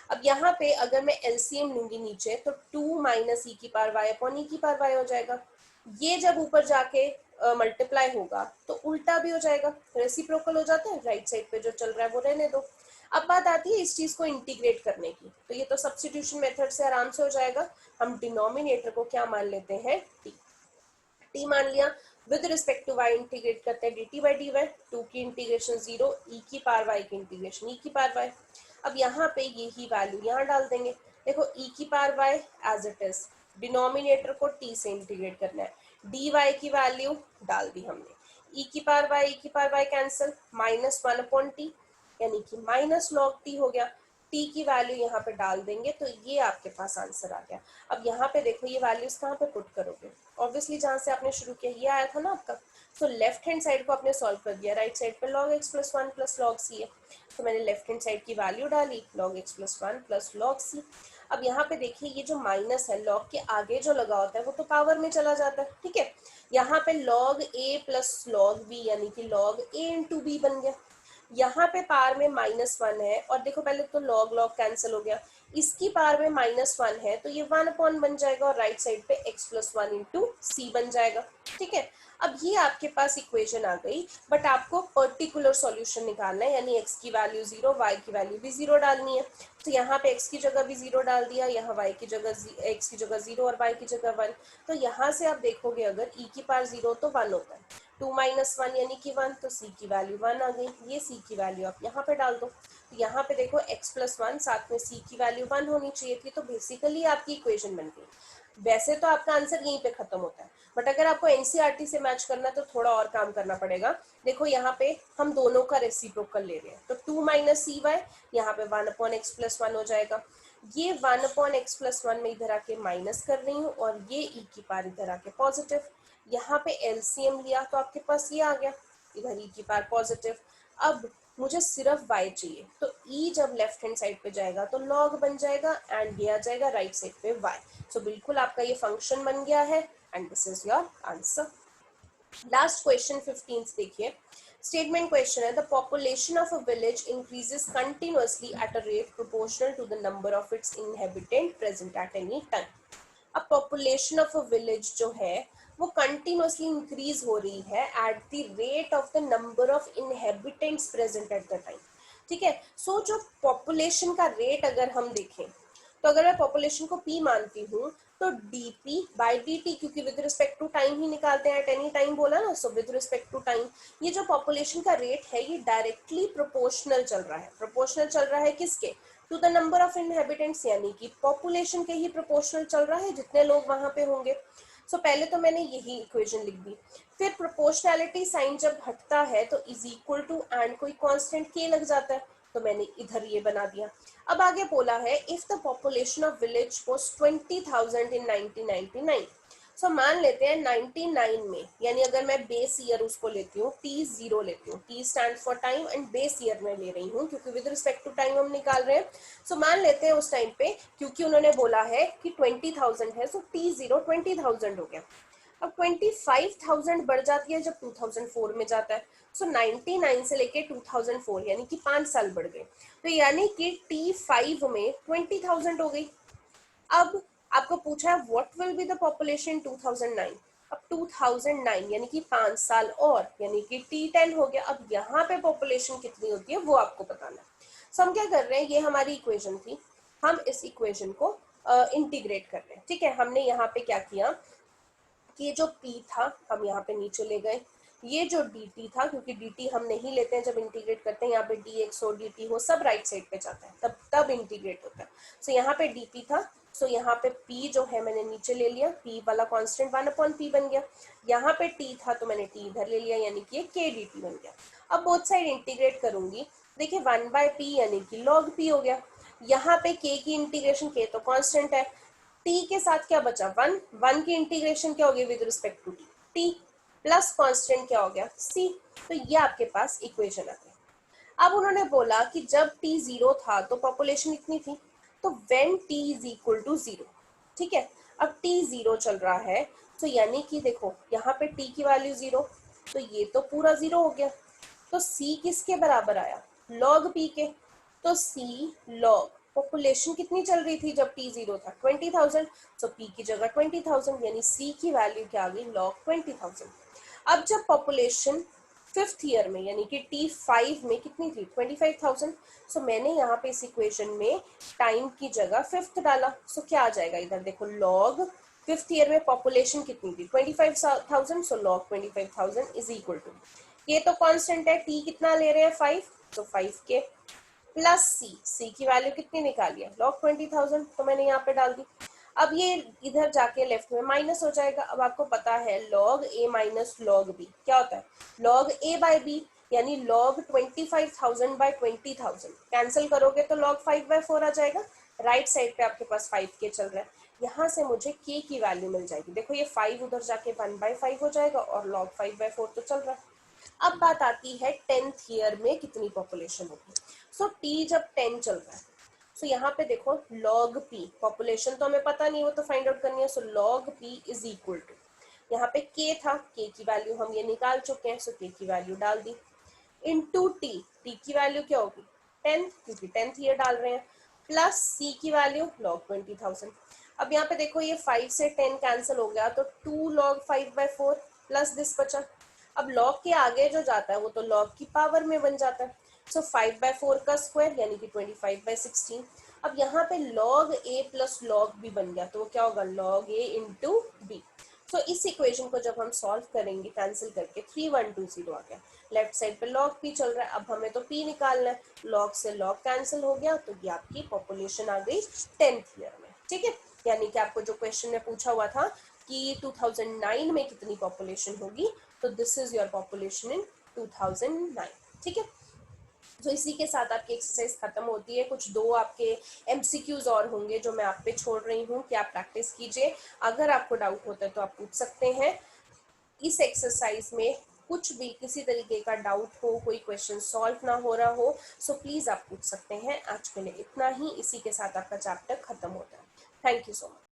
अब यहाँ पे अगर मैं एलसीएम लूंगी नीचे तो 2 - e की पावर y अपॉन e की पावर y हो जाएगा। ये जब ऊपर जाके मल्टीप्लाई होगा तो उल्टा भी हो जाएगा, रेसिप्रोकल हो जाता है, राइट साइड पे जो चल रहा है वो रहने दो। अब बात आती है इस चीज को इंटीग्रेट करने की, तो ये तो सब्स्टिट्यूशन मेथड से आराम से हो जाएगा। हम डिनोमिनेटर को क्या मान लेते हैं, t मान लिया। With respect to y integrate करते हैं dt/dy, 2 की इंटीग्रेशन 0, e की पावर y की इंटीग्रेशन e की पावर y। अब यहाँ पे यही वैल्यू यहाँ डाल देंगे। देखो e की power y as it is, denominator को t से इंटीग्रेट करना है, dy की वैल्यू डाल दी हमने, e की पावर y e की पावर y कैंसिल, -1/t यानी कि -log t हो गया। t की वैल्यू यहाँ पे डाल देंगे तो ये आपके पास आंसर आ गया। अब यहाँ पे देखो ये वैल्यूज कहाँ पे पुट करोगे, ऑब्वियसली जहाँ से आपने शुरू किया ये आया था ना आपका। तो लेफ्ट हैंड साइड को आपने सॉल्व कर दिया, राइट साइड पे log x+1 plus log c है, तो मैंने लेफ्ट हैंड साइड की वैल्यू डाली log x+1 plus log c। अब यहाँ पे देखिए ये जो माइनस है लॉग के आगे जो लगा होता है वो तो पावर में चला जाता है, ठीक है। यहाँ पे log a plus log b यानी कि log a इंटू b बन गया। यहाँ पे पावर में -1 है, और देखो पहले तो log log कैंसिल हो गया, इसकी पावर में -1 है तो ये 1 बन जाएगा, और राइट साइड पे x+1 इंटू c बन जाएगा, ठीक है। अब ये आपके पास इक्वेशन आ गई, बट आपको पर्टिकुलर सॉल्यूशन निकालना है, यानी x की वैल्यू 0, y की वैल्यू भी 0 डालनी है। तो यहाँ पे x की जगह भी 0 डाल दिया, यहाँ y की जगह x की जगह 0 और y की जगह 1। तो यहाँ से आप देखोगे अगर e की पावर 0 तो 1 होता है, 2 - 1 यानी कि 1, तो c की वैल्यू 1 आ गई। ये c की वैल्यू आप यहाँ पे डाल दो, तो यहाँ पे देखो x+1 साथ में c की वैल्यू 1 होनी चाहिए थी, तो बेसिकली आपकी इक्वेशन बन गई। वैसे तो आपका आंसर यहीं पे खत्म होता है, बट अगर आपको एनसीईआरटी से मैच करना है तो थोड़ा और काम करना पड़ेगा। देखो यहाँ पे हम दोनों का रेसिप्रोकल ले रहे हैं, तो 2 - cy यहाँ पे 1/x+1 हो जाएगा। ये 1/x+1 में इधर आके माइनस कर रही हूँ, और ये e की पावर इधर आके पॉजिटिव। यहाँ पे एलसीएम लिया तो आपके पास ये आ गया, इधर e की पावर पॉजिटिव। अब मुझे सिर्फ y चाहिए, तो e जब लेफ्ट हैंड साइड पे जाएगा तो log बन जाएगा, एंड ये आ जाएगा राइट साइड पे y। सो बिल्कुल आपका ये फंक्शन बन गया है, and this is your answer. Last question 15 देखिए, स्टेटमेंट क्वेश्चन है, the population of a village increases continuously at a rate proportional to the number of its inhabitant present at any time. अब population of a village जो है वो continuously increase हो रही है at the rate of the number of inhabitants present at the time, ठीक है। सो जो पॉपुलेशन का रेट अगर हम देखें, तो अगर मैं पॉपुलेशन को p मानती हूँ तो dp बाय dt, क्योंकि विद रिस्पेक्ट टू टाइम ही निकालते हैं, एट एनी टाइम बोला ना, so with respect to time ये जो पॉपुलेशन का रेट है ये डायरेक्टली प्रोपोर्शनल चल रहा है। प्रोपोर्शनल चल रहा है किसके? To the number of inhabitants, यानी कि पॉपुलेशन के ही प्रोपोर्शनल चल रहा है, जितने लोग वहां पे होंगे। सो पहले तो मैंने यही इक्वेशन लिख दी। फिर प्रोपोर्शनैलिटी साइन जब हटता है तो इज इक्वल टू एंड कोई कांस्टेंट के लग जाता है, तो मैंने इधर ये बना दिया। अब आगे बोला है if the population of village was 20,000 इन 1999। सो मान लेते हैं 99 में, यानी अगर मैं बेस ईयर उसको लेती हूँ, T0 लेती हूँ, T stand for time and base year में ले रही हूँ क्योंकि विद रिस्पेक्ट टू टाइम हम निकाल रहे हैं। सो मान लेते हैं उस टाइम पे, क्योंकि उन्होंने बोला है कि 20,000 है, सो T0 20,000 हो गया। अब 25,000 बढ़ जाती है जब 2004 में जाता है। सो 99 से लेके 2004 यानी कि 5 साल बढ़ गए, तो यानी कि T5 में 20,000 हो गई। अब आपको पूछा है what will be the population 2009। अब 2009 यानी कि 5 साल और, यानी कि T10 हो गया। अब यहाँ पे पॉपुलेशन कितनी होती है वो आपको बताना है। सो हम क्या कर रहे हैं, ये हमारी इक्वेशन थी, हम इस इक्वेशन को इंटीग्रेट कर रहे हैं। ठीक है, हमने यहाँ पे क्या किया कि ये जो P था हम यहाँ पे नीचे ले गए, ये जो dt था, क्योंकि dt हम नहीं लेते हैं जब इंटीग्रेट करते हैं, यहाँ पे dx हो dt हो सब राइट साइड पे जाता है, तब इंटीग्रेट होता है। सो यहाँ पे dp था, सो यहाँ पे p जो है मैंने नीचे ले लिया, p वाला कांस्टेंट 1/p बन गया। यहाँ पे t था तो मैंने t इधर ले लिया, यानी कि ये k dt बन गया। अब बोथ साइड इंटीग्रेट करूंगी, देखिए 1/p यानी कि log p हो गया। यहाँ पे k की इंटीग्रेशन, k तो कांस्टेंट है, t के साथ क्या बचा 1 की इंटीग्रेशन क्या होगी with respect to t plus constant क्या हो गया c। तो ये आपके पास इक्वेशन आ गई। अब उन्होंने बोला कि जब t 0 था तो पॉपुलेशन इतनी थी, तो when t is equal to 0। ठीक है, अब t 0 चल रहा है, तो यानी कि देखो यहाँ पे t की वैल्यू 0, तो ये तो पूरा 0 हो गया। तो c किसके बराबर आया, log p के। तो c log पॉपुलेशन कितनी चल रही थी जब t0 था 20,000, तो p की जगह 20,000, यानी c की वैल्यू क्या आ गई log 20,000। अब जब पॉपुलेशन 5th ईयर में यानी कि T5 में कितनी थी 25,000, सो मैंने यहाँ पे इस इक्वेशन में टाइम की जगह 5th डाला। सो क्या आ जाएगा इधर देखो, log 5th ईयर में पॉपुलेशन कितनी थी 25,000, सो log 25,000 इज इक्वल टू, ये तो कांस्टेंट है, t कितना ले रहे हैं 5, तो 5 के प्लस c की वैल्यू कितनी निकाली है log 20,000, तो मैंने यहाँ पे डाल दी। अब ये इधर जाके लेफ्ट में माइनस हो जाएगा। अब आपको पता है log a minus log b क्या होता है, log a बाय b, यानी log 25,000 बाय 20,000 कैंसिल करोगे तो log 5/4 आ जाएगा। राइट साइड पे आपके पास 5k चल रहा है, यहाँ से मुझे k की वैल्यू मिल जाएगी। देखो ये 5 उधर जाके 1/5 हो जाएगा और log 5/4 तो चल रहा है। अब बात आती है 10th ईयर में कितनी पॉपुलेशन होगी। सो t जब 10 चल रहा है, सो यहाँ पे देखो log p, पॉपुलेशन तो हमें पता नहीं, वो तो फाइंड आउट करनी है। So log p is equal to, यहाँ पे k था, k की वैल्यू हम ये निकाल चुके हैं, सो k की वैल्यू डाल दी इनटू t, t की वैल्यू क्या होगी 10 क्योंकि 10th ईयर डाल रहे हैं, प्लस c की वैल्यू log 20,000। अब यहाँ पे देखो ये 5 से 10 कैंसिल हो गया, तो 2 log 5/4 प्लस दिस बचा। अब log के आगे जो जाता है वो तो log की पावर में बन जाता है। सो 5/4 का स्क्वायर यानी कि 25/16। अब यहाँ पे log a plus log b बन गया, तो वो क्या होगा log a इंटू b। सो इस इक्वेशन को जब हम सॉल्व करेंगे कैंसिल करके 3120 आ गया। लेफ्ट साइड पे log p चल रहा है, अब हमें तो p निकालना है, log से log कैंसिल हो गया, तो ये आपकी पॉपुलेशन आ गई 10th ईयर में। ठीक है, यानी कि आपको जो क्वेश्चन में पूछा हुआ था कि 2009 में कितनी पॉपुलेशन होगी, तो this is your population in 2009। ठीक है, तो इसी के साथ आपकी एक्सरसाइज खत्म होती है। कुछ दो आपके एमसीक्यूज और होंगे जो मैं आप पे छोड़ रही हूँ कि आप प्रैक्टिस कीजिए। अगर आपको डाउट होता है तो आप पूछ सकते हैं। इस एक्सरसाइज में कुछ भी किसी तरीके का डाउट हो, कोई क्वेश्चन सॉल्व ना हो रहा हो, सो प्लीज आप पूछ सकते हैं। आज के लिए इतना ही, इसी के साथ आपका चैप्टर खत्म होता है। Thank you so much.